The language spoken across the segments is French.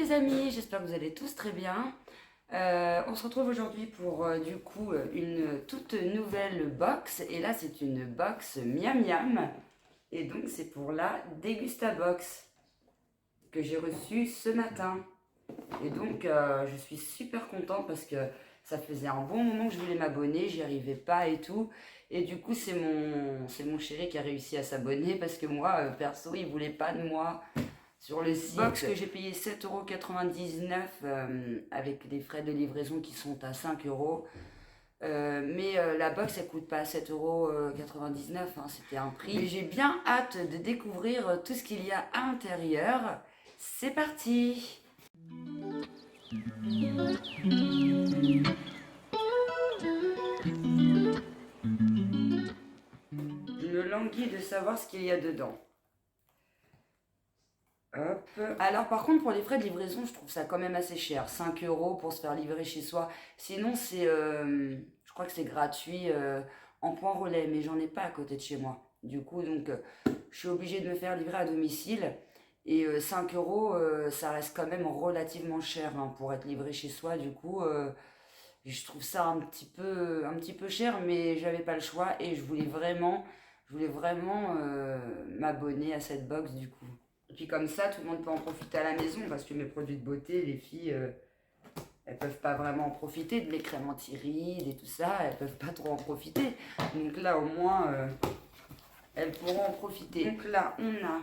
les amis, j'espère que vous allez tous très bien. On se retrouve aujourd'hui pour du coup une toute nouvelle box. Et là c'est une box Miam Miam. Et donc c'est pour la Dégustabox que j'ai reçue ce matin. Et donc je suis super contente parce que ça faisait un bon moment que je voulais m'abonner, j'y arrivais pas et tout. Et du coup c'est mon chéri qui a réussi à s'abonner parce que moi perso il voulait pas de moi. Sur le site, box que j'ai payé 7,99 € avec des frais de livraison qui sont à 5 €. Mais la box elle coûte pas 7,99 €, hein, c'était un prix. Mais j'ai bien hâte de découvrir tout ce qu'il y a à l'intérieur. C'est parti! Je me languis de savoir ce qu'il y a dedans. Hop. Alors par contre pour les frais de livraison je trouve ça quand même assez cher, 5 € pour se faire livrer chez soi. Sinon c'est, je crois que c'est gratuit en point relais, mais j'en ai pas à côté de chez moi. Du coup donc je suis obligée de me faire livrer à domicile. Et 5 € ça reste quand même relativement cher hein, pour être livré chez soi. Du coup je trouve ça un petit peu cher, mais j'avais pas le choix et je voulais vraiment m'abonner à cette box du coup. Et puis comme ça, tout le monde peut en profiter à la maison parce que mes produits de beauté, les filles, elles peuvent pas vraiment en profiter de mes crèmes anti-rides et tout ça, elles peuvent pas trop en profiter. Donc là, au moins, elles pourront en profiter. Donc là, on a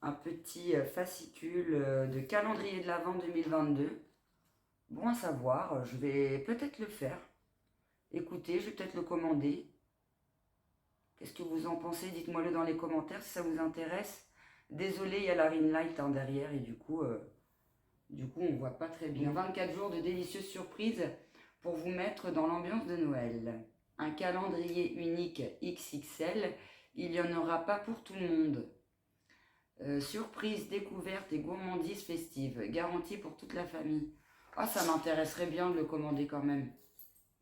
un petit fascicule de calendrier de l'Avent 2022. Bon à savoir, je vais peut-être le faire. Écoutez, je vais peut-être le commander. Qu'est-ce que vous en pensez? Dites-moi-le dans les commentaires si ça vous intéresse. Désolé, il y a la ring light hein, derrière et du coup, on voit pas très bien. 24 jours de délicieuses surprises pour vous mettre dans l'ambiance de Noël. Un calendrier unique XXL, il n'y en aura pas pour tout le monde. Surprise, découverte et gourmandise festive, garantie pour toute la famille. Ah, ça m'intéresserait bien de le commander quand même.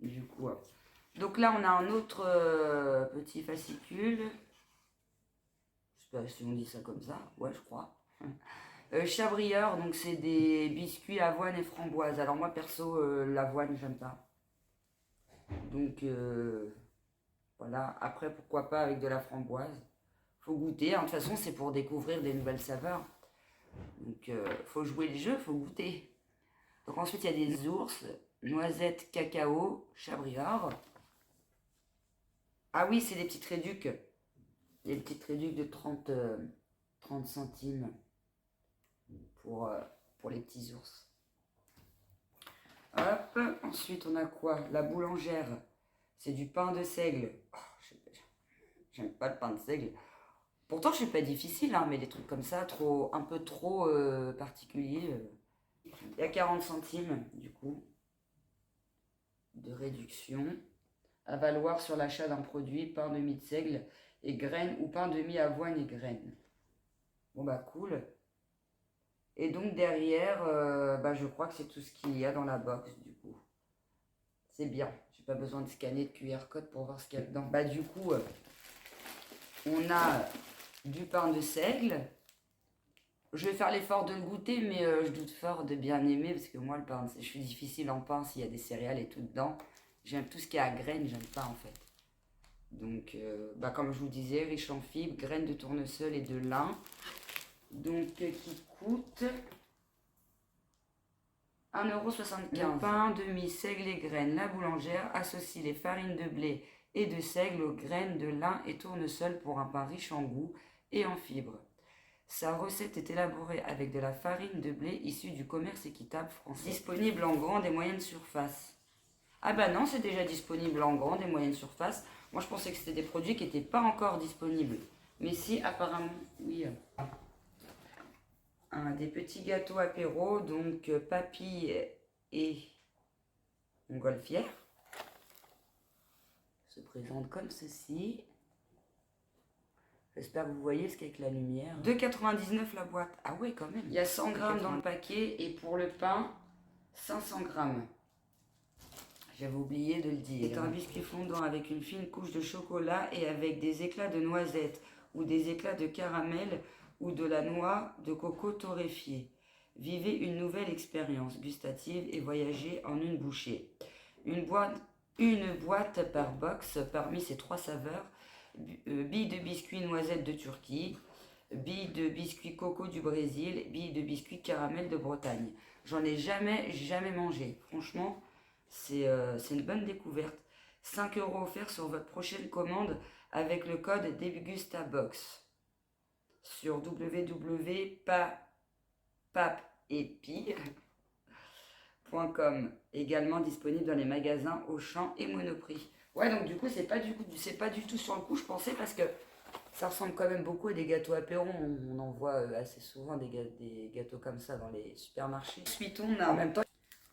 Du coup, donc là, on a un autre petit fascicule. Je sais pas si on dit ça comme ça. Ouais, je crois. Chabrieur, donc c'est des biscuits avoine et framboise. Alors moi, perso, l'avoine, j'aime pas. Donc, voilà. Après, pourquoi pas avec de la framboise. Faut goûter. Hein. De toute façon, c'est pour découvrir des nouvelles saveurs. Donc, faut jouer le jeu, faut goûter. Donc ensuite, il y a des ours, noisettes, cacao, chabrior. Ah oui, c'est des petites réducs. Des petites réducs de 30 centimes pour les petits ours. Hop, ensuite on a quoi? La boulangère, c'est du pain de seigle. Oh, j'aime pas le pain de seigle. Pourtant je suis pas difficile, hein, mais des trucs comme ça, un peu trop particuliers. Il y a 40 centimes du coup de réduction. À valoir sur l'achat d'un produit pain de mie de seigle et graines ou pain de mie avoine et graines. Bon bah cool. Et donc derrière, je crois que c'est tout ce qu'il y a dans la box du coup. C'est bien, j'ai pas besoin de scanner de QR code pour voir ce qu'il y a dedans. Bah du coup, on a du pain de seigle. Je vais faire l'effort de le goûter, mais je doute fort de bien aimer parce que moi le pain, je suis difficile en pain s'il y a des céréales et tout dedans. J'aime tout ce qui est à graines, j'aime pas en fait. Donc, comme je vous disais, riche en fibres, graines de tournesol et de lin. Donc, qui coûte 1,75 €. Pain, demi, seigle et graines. La boulangère associe les farines de blé et de seigle aux graines de lin et tournesol pour un pain riche en goût et en fibres. Sa recette est élaborée avec de la farine de blé issue du commerce équitable français. Disponible en grande et moyenne surface. Ah bah non, c'est déjà disponible en grande et moyenne surface. Moi, je pensais que c'était des produits qui n'étaient pas encore disponibles. Mais si, apparemment, oui. Des petits gâteaux apéro, donc papilles et montgolfière. Se présente comme ceci. J'espère que vous voyez ce qu'avec la lumière. 2,99 € la boîte. Ah ouais, quand même. Il y a 100 grammes dans le paquet et pour le pain, 500 grammes. J'avais oublié de le dire. C'est un biscuit fondant avec une fine couche de chocolat et avec des éclats de noisettes ou des éclats de caramel ou de la noix de coco torréfiée. Vivez une nouvelle expérience gustative et voyagez en une bouchée. Une boîte par box parmi ces 3 saveurs. Billes de biscuits noisettes de Turquie, billes de biscuits coco du Brésil, billes de biscuits caramel de Bretagne. J'en ai jamais mangé. Franchement, c'est une bonne découverte. 5 € offerts sur votre prochaine commande avec le code DEGUSTABOX sur www.papepi.com, également disponible dans les magasins Auchan et Monoprix. Ouais, donc du coup, c'est pas du tout sur le coup, je pensais, parce que ça ressemble quand même beaucoup à des gâteaux apéro. On en voit assez souvent des gâteaux comme ça dans les supermarchés. Ensuite, on a en même temps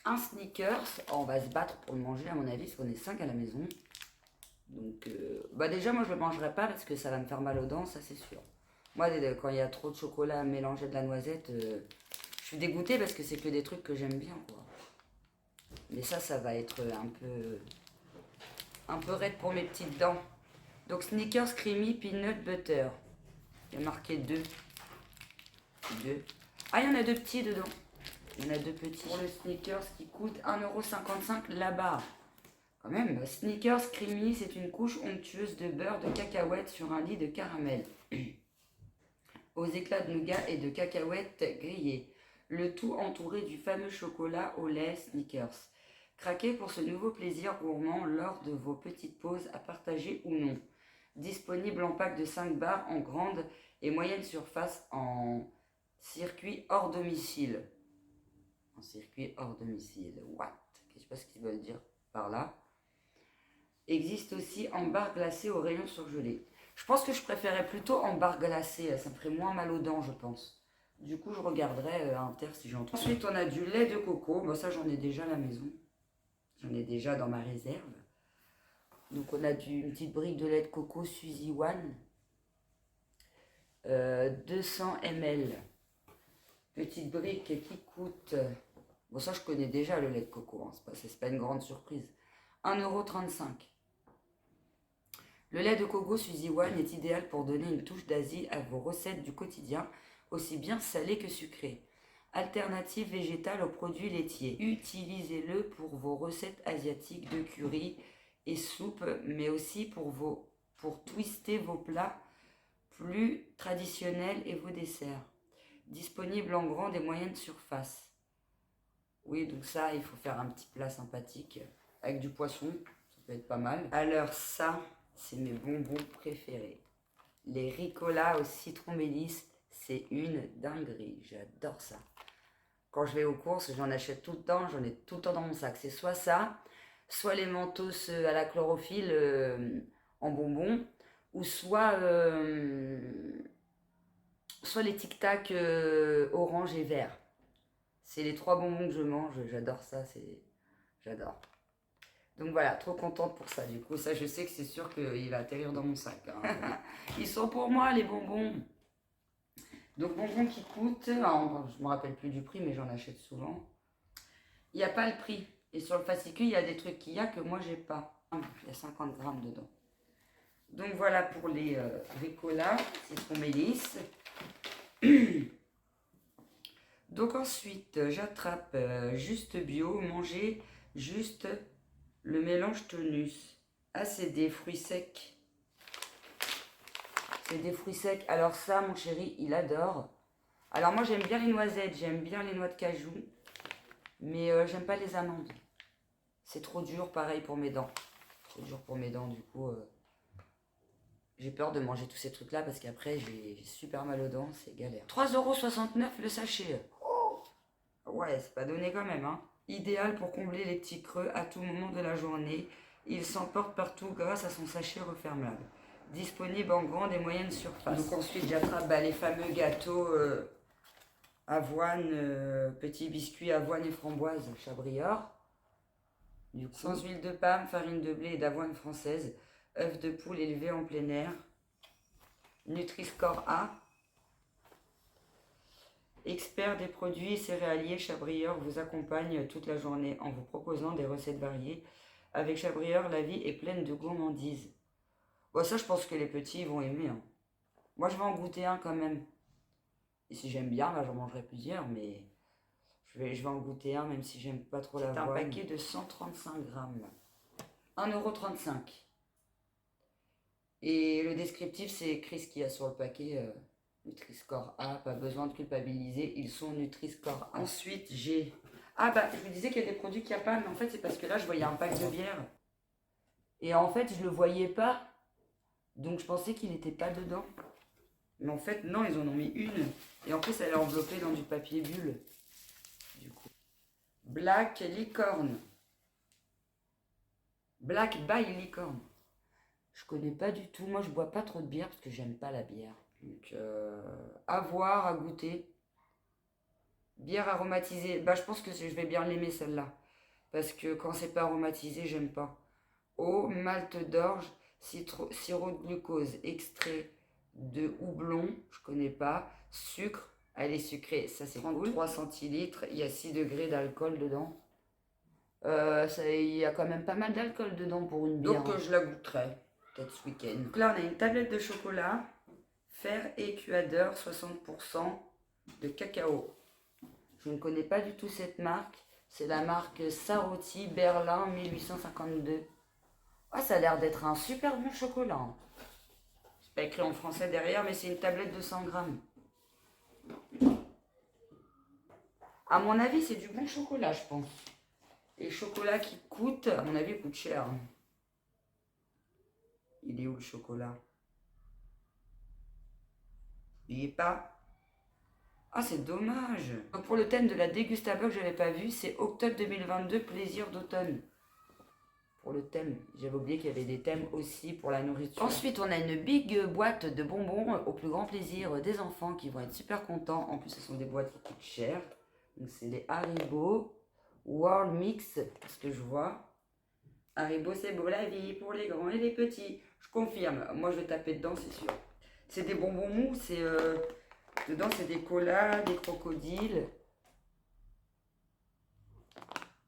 un Snickers. On va se battre pour le manger, à mon avis, parce qu'on est 5 à la maison. Donc, déjà, moi, je le mangerai pas parce que ça va me faire mal aux dents, ça c'est sûr. Moi, quand il y a trop de chocolat mélangé de la noisette, je suis dégoûtée parce que c'est que des trucs que j'aime bien, quoi. Mais ça va être un peu raide pour mes petites dents. Donc, Snickers Creamy Peanut Butter. Il y a marqué 2. Ah, il y en a 2 petits dedans. Il y en a 2 petits. Pour le Snickers qui coûte 1,55 € là-bas. Quand même, Snickers Creamy, c'est une couche onctueuse de beurre de cacahuète sur un lit de caramel. Aux éclats de nougat et de cacahuètes grillées. Le tout entouré du fameux chocolat au lait Snickers. Craquez pour ce nouveau plaisir gourmand lors de vos petites pauses à partager ou non. Disponible en pack de 5 barres en grande et moyenne surface en circuit hors domicile. En circuit hors domicile. What? Je ne sais pas ce qu'ils veulent dire par là. Existe aussi en barre glacée au rayon surgelé. Je pense que je préférais plutôt en barre glacée. Ça me ferait moins mal aux dents, je pense. Du coup, je regarderai Inter si j'en trouve. Ensuite, on a du lait de coco. Bon, ça, j'en ai déjà à la maison. J'en ai déjà dans ma réserve. Donc, on a une petite brique de lait de coco Suzy One. 200 ml. Petite brique qui coûte... Bon, ça, je connais déjà le lait de coco. Hein. C'est pas une grande surprise. 1,35 €. Le lait de coco Suzy One est idéal pour donner une touche d'Asie à vos recettes du quotidien, aussi bien salées que sucrées. Alternative végétale aux produits laitiers. Utilisez-le pour vos recettes asiatiques de curry et soupe, mais aussi pour twister vos plats plus traditionnels et vos desserts. Disponible en grande et moyenne surface. Oui, donc ça, il faut faire un petit plat sympathique avec du poisson. Ça peut être pas mal. Alors ça, c'est mes bonbons préférés. Les Ricola au citron mélisse, c'est une dinguerie. J'adore ça. Quand je vais aux courses, j'en achète tout le temps. J'en ai tout le temps dans mon sac. C'est soit ça, soit les Mentos à la chlorophylle en bonbons, ou soit les Tic Tac orange et vert. C'est les 3 bonbons que je mange. J'adore ça. J'adore. Donc voilà, trop contente pour ça. Du coup, ça, je sais que c'est sûr qu'il va atterrir dans mon sac. Hein. Ils sont pour moi, les bonbons. Donc, bonbons qui coûtent... je ne me rappelle plus du prix, mais j'en achète souvent. Il n'y a pas le prix. Et sur le fascicule, il y a des trucs qu'il y a que moi, j'ai pas. Il y a 50 grammes dedans. Donc, voilà pour les Ricola, citron mélisse. Donc, ensuite, j'attrape Juste Bio, manger juste... Le mélange tonus. Ah, c'est des fruits secs. C'est des fruits secs. Alors ça, mon chéri, il adore. Alors moi, j'aime bien les noisettes. J'aime bien les noix de cajou. Mais j'aime pas les amandes. C'est trop dur, pareil, pour mes dents. Trop dur pour mes dents, du coup. J'ai peur de manger tous ces trucs-là parce qu'après, j'ai super mal aux dents. C'est galère. 3,69 € le sachet. Oh ouais, c'est pas donné quand même, hein. Idéal pour combler les petits creux à tout moment de la journée. Il s'emporte partout grâce à son sachet refermable. Disponible en grande et moyenne surface. Donc ensuite j'attrape les fameux gâteaux avoine, petits biscuits avoine et framboise Chabrior. Du coup, sans huile de palme, farine de blé et d'avoine française. œufs de poule élevés en plein air. Nutri-Score A. Expert des produits céréaliers, Chabrior vous accompagne toute la journée en vous proposant des recettes variées. Avec Chabrior, la vie est pleine de gourmandise. Bon, ça, je pense que les petits vont aimer. Hein. Moi, je vais en goûter un quand même. Et si j'aime bien, là, j'en mangerai plusieurs, mais Je vais en goûter un, même si j'aime pas trop la voile. C'est un paquet de 135 grammes. 1,35 €. Et le descriptif, c'est écrit ce qu'il y a sur le paquet. Nutri-Score A, pas besoin de culpabiliser, ils sont Nutri-Score A. Ensuite, j'ai... Ah bah, je vous disais qu'il y a des produits qu'il n'y a pas, mais en fait, c'est parce que là, je voyais un pack de bière. Et en fait, je le voyais pas. Donc, je pensais qu'il n'était pas dedans. Mais en fait, non, ils en ont mis une. Et en plus, elle est enveloppée dans du papier bulle. Du coup. Black Licorne. Black by Licorne. Je connais pas du tout. Moi, je bois pas trop de bière parce que j'aime pas la bière. Donc, à voir, à goûter. Bière aromatisée. Bah, je pense que je vais bien l'aimer celle-là. Parce que quand c'est pas aromatisé, j'aime pas. Eau, malt d'orge, sirop de glucose, extrait de houblon, je connais pas. Sucre, elle est sucrée, ça c'est cool. 3 centilitres, il y a 6 degrés d'alcool dedans. Il y a quand même pas mal d'alcool dedans pour une bière. Donc je la goûterai, peut-être ce week-end. Donc là on a une tablette de chocolat, fer écuadeur, 60% de cacao. Je ne connais pas du tout cette marque. C'est la marque Saroti Berlin 1852. Ah, ça a l'air d'être un super bon chocolat. C'est pas écrit en français derrière, mais c'est une tablette de 100 grammes. À mon avis, c'est du bon chocolat, je pense. Et chocolat qui coûte, à mon avis, coûte cher. Il est où le chocolat? Il n'y est pas. Ah, c'est dommage. Donc pour le thème de la dégustable que je n'avais pas vu, c'est octobre 2022, plaisir d'automne. Pour le thème, j'avais oublié qu'il y avait des thèmes aussi pour la nourriture. Ensuite, on a une big boîte de bonbons au plus grand plaisir des enfants qui vont être super contents. En plus, ce sont des boîtes qui coûtent cher. Donc, c'est les Haribo World Mix, ce que je vois. Haribo, c'est beau la vie pour les grands et les petits. Je confirme. Moi, je vais taper dedans, c'est sûr. C'est des bonbons mous. Dedans, c'est des colas, des crocodiles.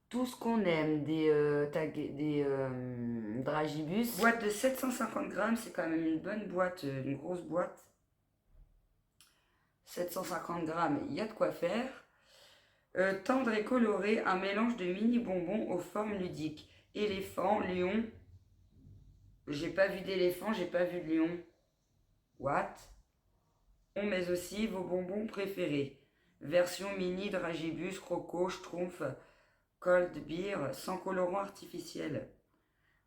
Tout ce qu'on aime, des dragibus. Boîte de 750 grammes, c'est quand même une bonne boîte, une grosse boîte. 750 grammes, il y a de quoi faire. Tendre et coloré, un mélange de mini bonbons aux formes ludiques. Éléphant, lion. J'ai pas vu d'éléphant, j'ai pas vu de lion. What? Mais aussi vos bonbons préférés. Version mini, dragibus, croco, schtroumpf. Cold beer sans colorant artificiel.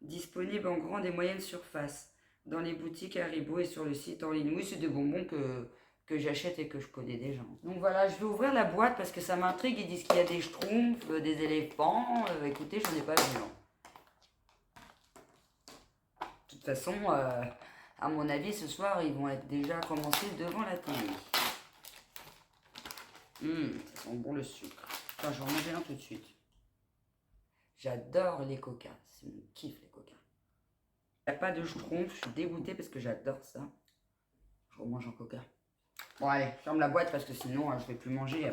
Disponible en grande et moyenne surface. Dans les boutiques Haribo et sur le site en ligne. Oui, c'est des bonbons que j'achète et que je connais déjà. Donc voilà, je vais ouvrir la boîte parce que ça m'intrigue. Ils disent qu'il y a des schtroumpfs, des éléphants. Écoutez, j'en ai pas vu. De toute façon, à mon avis, ce soir, ils vont être déjà commencés devant la télé. Ça sent bon le sucre. Enfin, je vais en manger un tout de suite. J'adore les coca. C'est mon kiff, les coca. Il n'y a pas de schtroumpf. Je suis dégoûtée parce que j'adore ça. Je remange en coca. Bon, allez, ferme la boîte parce que sinon, je ne vais plus manger.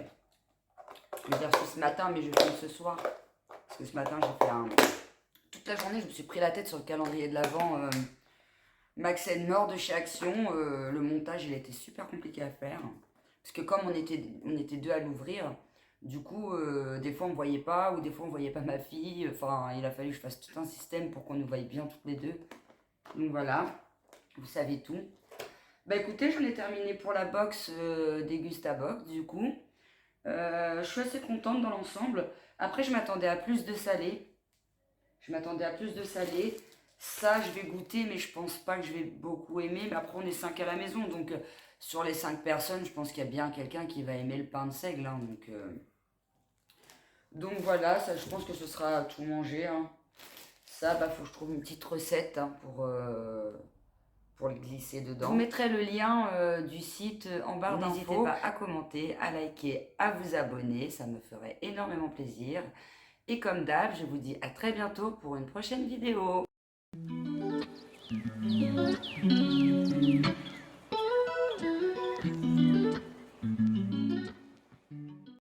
Je vais dire ce matin, mais je filme ce soir. Parce que ce matin, j'ai fait toute la journée, je me suis pris la tête sur le calendrier de l'Avent. Max & More de chez Action. Le montage, il était super compliqué à faire. Parce que comme on était deux à l'ouvrir... Du coup, des fois on ne me voyait pas, ou des fois on ne voyait pas ma fille. Enfin, il a fallu que je fasse tout un système pour qu'on nous voie bien toutes les deux. Donc voilà, vous savez tout. Bah écoutez, j'en ai terminé pour la box Dégustabox du coup. Je suis assez contente dans l'ensemble. Après, je m'attendais à plus de salé. Ça, je vais goûter, mais je pense pas que je vais beaucoup aimer. Mais après, on est 5 à la maison, donc sur les 5 personnes, je pense qu'il y a bien quelqu'un qui va aimer le pain de seigle. Hein, donc voilà, ça, je pense que ce sera tout manger. Hein. Ça, bah, faut que je trouve une petite recette hein, pour le glisser dedans. Je vous mettrai le lien du site en barre d'infos. N'hésitez pas à commenter, à liker, à vous abonner. Ça me ferait énormément plaisir. Et comme d'hab, je vous dis à très bientôt pour une prochaine vidéo.